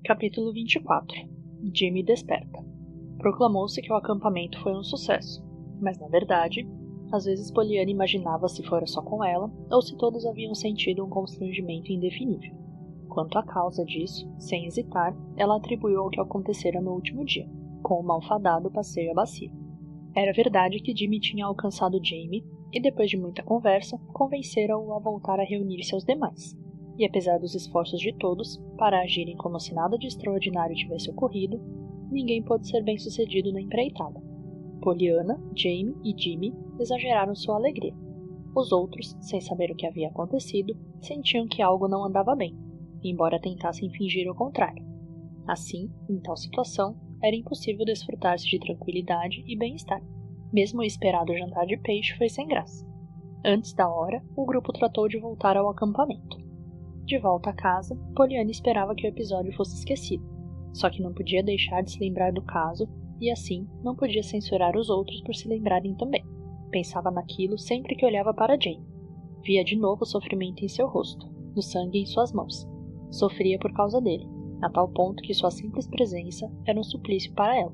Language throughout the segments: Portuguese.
Capítulo 24. Jimmy desperta. Proclamou-se que o acampamento foi um sucesso, mas na verdade, às vezes Poliana imaginava se fora só com ela ou se todos haviam sentido um constrangimento indefinível. Quanto à causa disso, sem hesitar, ela atribuiu ao que acontecera no último dia, com o malfadado passeio à bacia. Era verdade que Jimmy tinha alcançado Jamie e, depois de muita conversa, convencera-o a voltar a reunir-se aos demais. E apesar dos esforços de todos para agirem como se nada de extraordinário tivesse ocorrido, ninguém pôde ser bem-sucedido na empreitada. Poliana, Jamie e Jimmy exageraram sua alegria. Os outros, sem saber o que havia acontecido, sentiam que algo não andava bem, embora tentassem fingir o contrário. Assim, em tal situação, era impossível desfrutar-se de tranquilidade e bem-estar. Mesmo o esperado jantar de peixe foi sem graça. Antes da hora, o grupo tratou de voltar ao acampamento. De volta a casa, Poliana esperava que o episódio fosse esquecido, só que não podia deixar de se lembrar do caso e, assim, não podia censurar os outros por se lembrarem também. Pensava naquilo sempre que olhava para Jane. Via de novo o sofrimento em seu rosto, no sangue em suas mãos. Sofria por causa dele, a tal ponto que sua simples presença era um suplício para ela.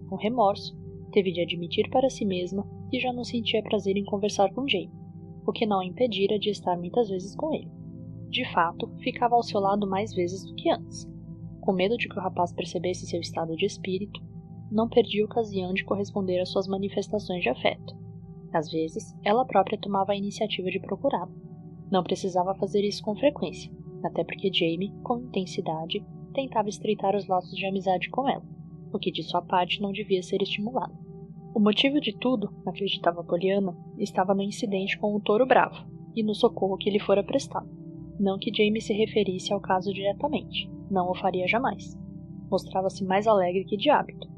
Com remorso, teve de admitir para si mesma que já não sentia prazer em conversar com Jane, o que não a impedira de estar muitas vezes com ele. De fato, ficava ao seu lado mais vezes do que antes. Com medo de que o rapaz percebesse seu estado de espírito, não perdia a ocasião de corresponder às suas manifestações de afeto. Às vezes, ela própria tomava a iniciativa de procurá-lo. Não precisava fazer isso com frequência, até porque Jamie, com intensidade, tentava estreitar os laços de amizade com ela, o que de sua parte não devia ser estimulado. O motivo de tudo, acreditava Poliana, estava no incidente com o touro bravo e no socorro que lhe fora prestado. Não que Jamie se referisse ao caso diretamente, não o faria jamais. Mostrava-se mais alegre que de hábito.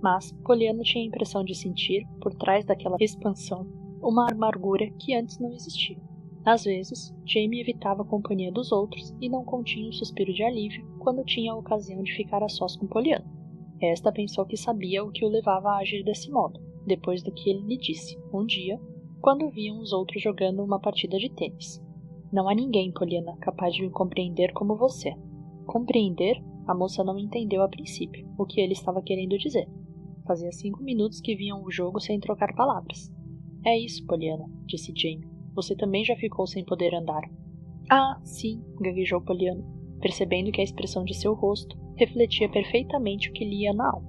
Mas Poliana tinha a impressão de sentir, por trás daquela expansão, uma amargura que antes não existia. Às vezes, Jamie evitava a companhia dos outros e não continha um suspiro de alívio quando tinha a ocasião de ficar a sós com Poliana. Esta pensou que sabia o que o levava a agir desse modo, depois do que ele lhe disse, um dia, quando viam os outros jogando uma partida de tênis. Não há ninguém, Poliana, capaz de me compreender como você. Compreender? A moça não entendeu a princípio o que ele estava querendo dizer. Fazia 5 minutos que viam o jogo sem trocar palavras. É isso, Poliana, disse Jamie. Você também já ficou sem poder andar. Ah, sim, gaguejou Poliana, percebendo que a expressão de seu rosto refletia perfeitamente o que lhe ia na alma,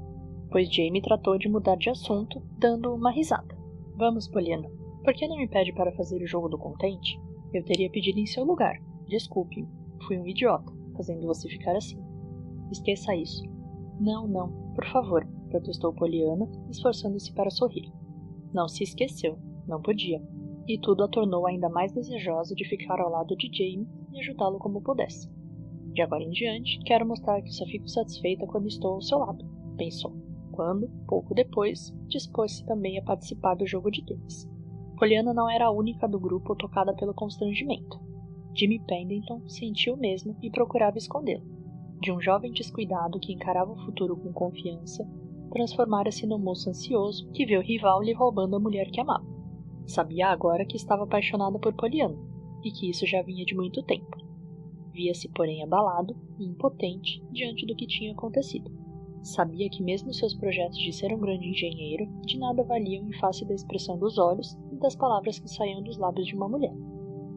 pois Jamie tratou de mudar de assunto, dando uma risada. Vamos, Poliana, por que não me pede para fazer o jogo do contente? Eu teria pedido em seu lugar. Desculpe-me, fui um idiota, fazendo você ficar assim. Esqueça isso. Não, por favor, protestou Poliana, esforçando-se para sorrir. Não se esqueceu, não podia, e tudo a tornou ainda mais desejosa de ficar ao lado de Jamie e ajudá-lo como pudesse. De agora em diante, quero mostrar que só fico satisfeita quando estou ao seu lado, pensou, quando, pouco depois, dispôs-se também a participar do jogo de tênis. Poliana não era a única do grupo tocada pelo constrangimento. Jimmy Pendleton sentiu o mesmo e procurava escondê-lo. De um jovem descuidado que encarava o futuro com confiança, transformara-se num moço ansioso que viu o rival lhe roubando a mulher que amava. Sabia agora que estava apaixonada por Poliana, e que isso já vinha de muito tempo. Via-se, porém, abalado e impotente diante do que tinha acontecido. Sabia que mesmo seus projetos de ser um grande engenheiro de nada valiam em face da expressão dos olhos e das palavras que saíam dos lábios de uma mulher.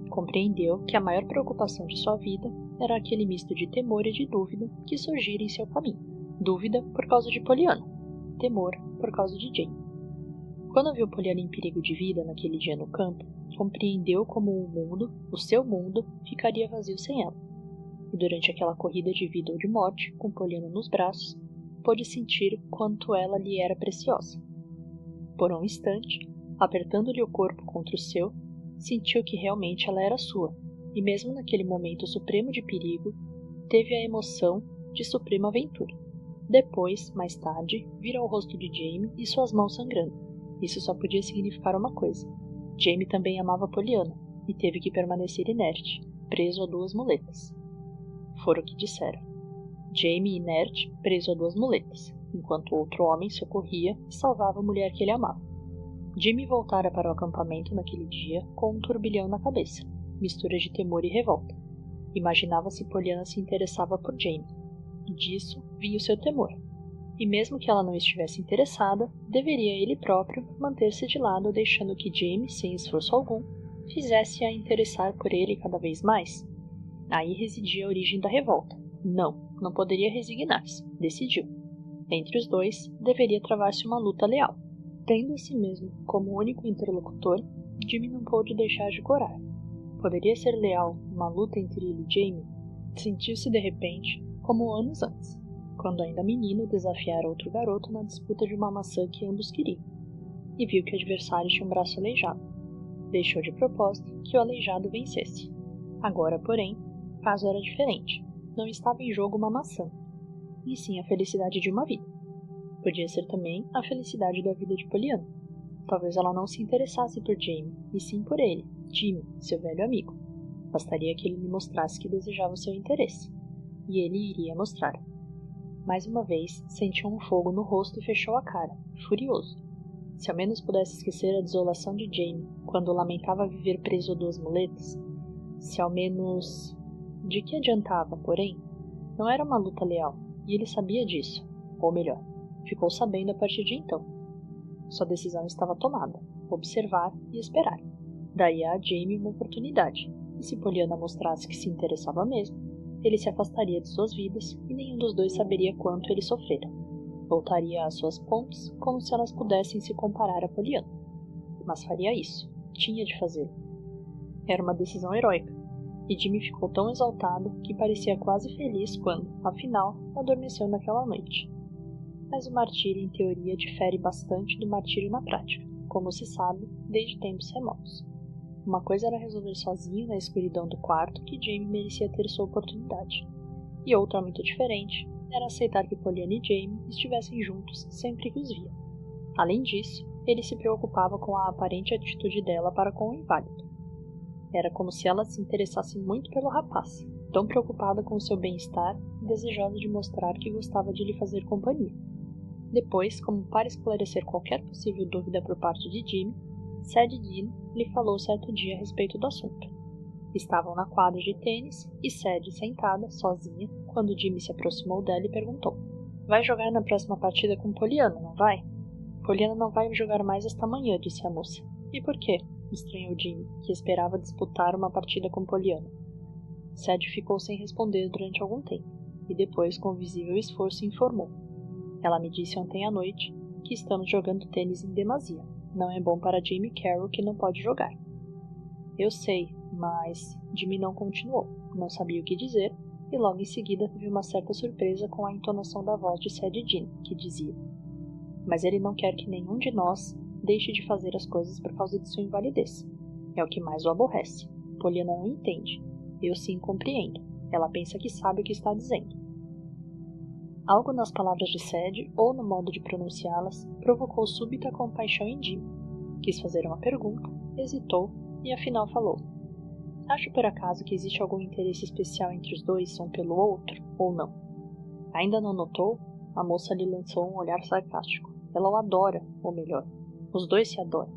Compreendeu que a maior preocupação de sua vida era aquele misto de temor e de dúvida que surgira em seu caminho. Dúvida por causa de Poliana, temor por causa de Jane. Quando viu Poliana em perigo de vida naquele dia no campo, compreendeu como o mundo, o seu mundo, ficaria vazio sem ela. E durante aquela corrida de vida ou de morte, com Poliana nos braços, pôde sentir quanto ela lhe era preciosa. Por um instante, apertando-lhe o corpo contra o seu, sentiu que realmente ela era sua, e mesmo naquele momento supremo de perigo, teve a emoção de suprema aventura. Depois, mais tarde, vira o rosto de Jamie e suas mãos sangrando. Isso só podia significar uma coisa. Jamie também amava Poliana, e teve que permanecer inerte, preso a 2 muletas. Fora o que dissera. Jamie inerte, preso a 2 muletas, enquanto outro homem socorria e salvava a mulher que ele amava. Jimmy voltara para o acampamento naquele dia com um turbilhão na cabeça, mistura de temor e revolta. Imaginava se Poliana se interessava por Jamie. Disso vinha o seu temor. E mesmo que ela não estivesse interessada, deveria ele próprio manter-se de lado, deixando que Jamie, sem esforço algum, fizesse-a interessar por ele cada vez mais? Aí residia a origem da revolta. Não poderia resignar-se, decidiu. Entre os dois, deveria travar-se uma luta leal. Tendo a si mesmo como único interlocutor, Jimmy não pôde deixar de corar. Poderia ser leal uma luta entre ele e Jamie? Sentiu-se de repente como anos antes, quando ainda menino desafiara outro garoto na disputa de uma maçã que ambos queriam, e viu que o adversário tinha um braço aleijado. Deixou de propósito que o aleijado vencesse. Agora, porém, o caso era diferente. Não estava em jogo uma maçã, e sim a felicidade de uma vida. Podia ser também a felicidade da vida de Pollyanna. Talvez ela não se interessasse por Jamie, e sim por ele, Jimmy, seu velho amigo. Bastaria que ele lhe mostrasse que desejava o seu interesse, e ele iria mostrar. Mais uma vez, sentiu um fogo no rosto e fechou a cara, furioso. Se ao menos pudesse esquecer a desolação de Jamie, quando lamentava viver preso a duas muletas, se ao menos... De que adiantava, porém? Não era uma luta leal, e ele sabia disso, ou melhor, ficou sabendo a partir de então. Sua decisão estava tomada, observar e esperar. Daria a Jamie uma oportunidade, e se Pollyanna mostrasse que se interessava mesmo, ele se afastaria de suas vidas e nenhum dos dois saberia quanto ele sofrera. Voltaria às suas pontes como se elas pudessem se comparar a Pollyanna. Mas faria isso, tinha de fazê-lo. Era uma decisão heróica, e Jimmy ficou tão exaltado que parecia quase feliz quando, afinal, adormeceu naquela noite. Mas o martírio em teoria difere bastante do martírio na prática, como se sabe, desde tempos remotos. Uma coisa era resolver sozinho na escuridão do quarto que Jamie merecia ter sua oportunidade, e outra muito diferente era aceitar que Pollyanna e Jamie estivessem juntos sempre que os via. Além disso, ele se preocupava com a aparente atitude dela para com o inválido. Era como se ela se interessasse muito pelo rapaz, tão preocupada com o seu bem-estar e desejosa de mostrar que gostava de lhe fazer companhia. Depois, como para esclarecer qualquer possível dúvida por parte de Jimmy, Sadie Dean lhe falou certo dia a respeito do assunto. Estavam na quadra de tênis e Sadie sentada, sozinha, quando Jimmy se aproximou dela e perguntou: "Vai jogar na próxima partida com Pollyanna, não vai?" "Pollyanna não vai jogar mais esta manhã", disse a moça. "E por quê?" estranhou Jimmy, que esperava disputar uma partida com Pollyanna. Sadie ficou sem responder durante algum tempo, e depois, com visível esforço, informou: "Ela me disse ontem à noite que estamos jogando tênis em demasia. Não é bom para Jamie Carroll, que não pode jogar." "Eu sei, mas..." Jimmy não continuou, não sabia o que dizer, e logo em seguida teve uma certa surpresa com a entonação da voz de Sadie Dean, que dizia: "Mas ele não quer que nenhum de nós deixe de fazer as coisas por causa de sua invalidez. É o que mais o aborrece. Pollyanna não entende. Eu sim compreendo. Ela pensa que sabe o que está dizendo." Algo nas palavras de Sadie, ou no modo de pronunciá-las, provocou súbita compaixão em Jimmy. Quis fazer uma pergunta, hesitou e afinal falou: "Acha por acaso que existe algum interesse especial entre os dois, um pelo outro, ou não?" "Ainda não notou?" A moça lhe lançou um olhar sarcástico. "Ela o adora, ou melhor, os dois se adoram."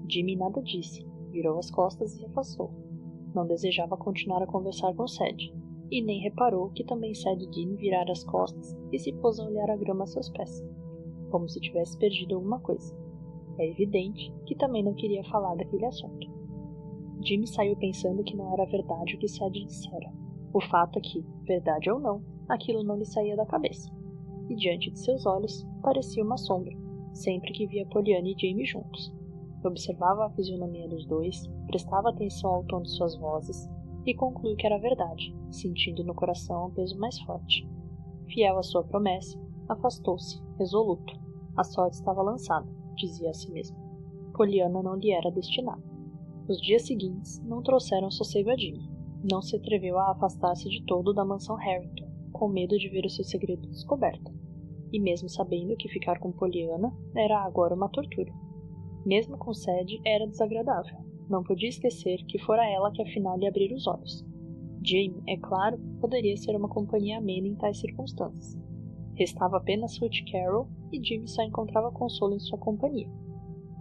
Jimmy nada disse, virou as costas e se afastou. Não desejava continuar a conversar com Sadie, e nem reparou que também Sadie Dean virara as costas e se pôs a olhar a grama a seus pés, como se tivesse perdido alguma coisa. É evidente que também não queria falar daquele assunto. Jimmy saiu pensando que não era verdade o que Sadie dissera. O fato é que, verdade ou não, aquilo não lhe saía da cabeça, e diante de seus olhos parecia uma sombra, sempre que via Pollyanna e Jamie juntos. Observava a fisionomia dos dois, prestava atenção ao tom de suas vozes e concluiu que era verdade, sentindo no coração um peso mais forte. Fiel à sua promessa, afastou-se, resoluto. A sorte estava lançada, dizia a si mesmo. Pollyanna não lhe era destinada. Os dias seguintes não trouxeram sossego a Jimmy. Não se atreveu a afastar-se de todo da mansão Harrington, com medo de ver o seu segredo descoberto. E mesmo sabendo que ficar com Pollyanna era agora uma tortura. Mesmo com Sadie era desagradável. Não podia esquecer que fora ela que afinal lhe abrira os olhos. Jamie, é claro, poderia ser uma companhia amena em tais circunstâncias. Restava apenas Ruth Carroll e Jimmy só encontrava consolo em sua companhia.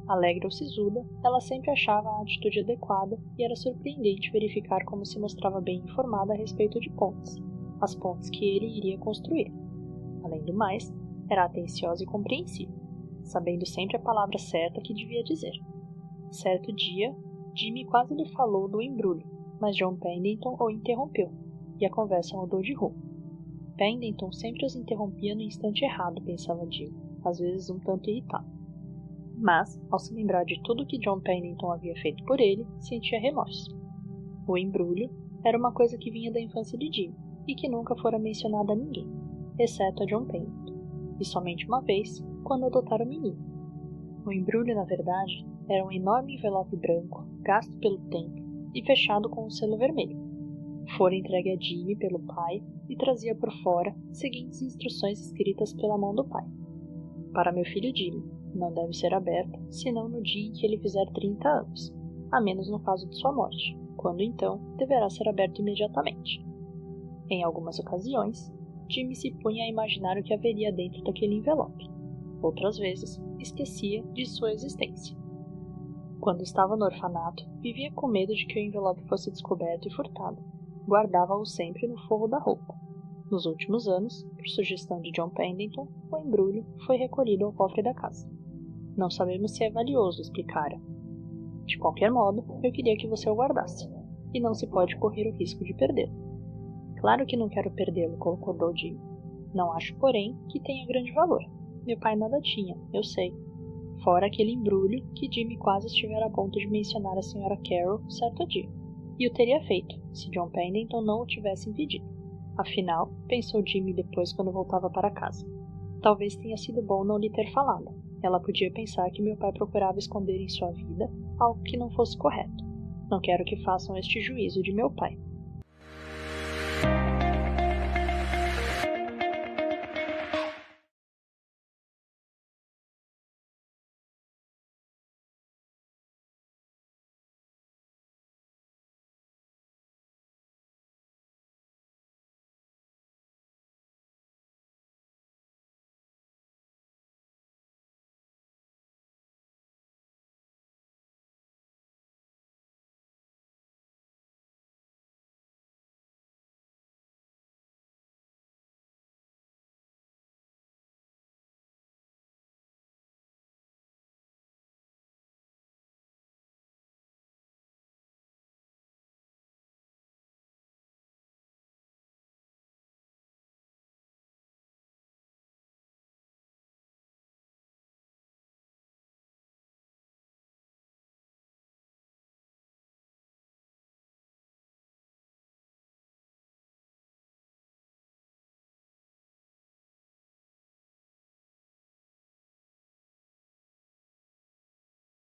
Alegre ou sisuda, ela sempre achava a atitude adequada e era surpreendente verificar como se mostrava bem informada a respeito de pontes, as pontes que ele iria construir. Além do mais, era atenciosa e compreensiva, sabendo sempre a palavra certa que devia dizer. Certo dia, Jimmy quase lhe falou do embrulho, mas John Pendleton o interrompeu, e a conversa mudou de rumo. Pendleton sempre os interrompia no instante errado, pensava Jimmy, às vezes um tanto irritado. Mas, ao se lembrar de tudo que John Pendleton havia feito por ele, sentia remorso. O embrulho era uma coisa que vinha da infância de Jimmy, e que nunca fora mencionada a ninguém, exceto a John Pendleton, e somente uma vez, quando adotaram o menino. O embrulho, na verdade, era um enorme envelope branco, gasto pelo tempo e fechado com um selo vermelho. Fora entregue a Jimmy pelo pai e trazia por fora seguintes instruções escritas pela mão do pai. Para meu filho Jimmy, não deve ser aberto, senão no dia em que ele fizer 30 anos, a menos no caso de sua morte, quando então deverá ser aberto imediatamente. Em algumas ocasiões, Jimmy se punha a imaginar o que haveria dentro daquele envelope. Outras vezes, esquecia de sua existência. Quando estava no orfanato, vivia com medo de que o envelope fosse descoberto e furtado. Guardava-o sempre no forro da roupa. Nos últimos anos, por sugestão de John Pendleton, o embrulho foi recolhido ao cofre da casa. Não sabemos se é valioso, explicara. De qualquer modo, eu queria que você o guardasse, e não se pode correr o risco de perdê-lo. Claro que não quero perdê-lo, concordou Jimmy. Não acho, porém, que tenha grande valor. Meu pai nada tinha, eu sei. Fora aquele embrulho que Jimmy quase estivera a ponto de mencionar à Sra. Carroll certo dia. E o teria feito, se John Pendleton não o tivesse impedido. Afinal, pensou Jimmy depois quando voltava para casa. Talvez tenha sido bom não lhe ter falado. Ela podia pensar que meu pai procurava esconder em sua vida algo que não fosse correto. Não quero que façam este juízo de meu pai.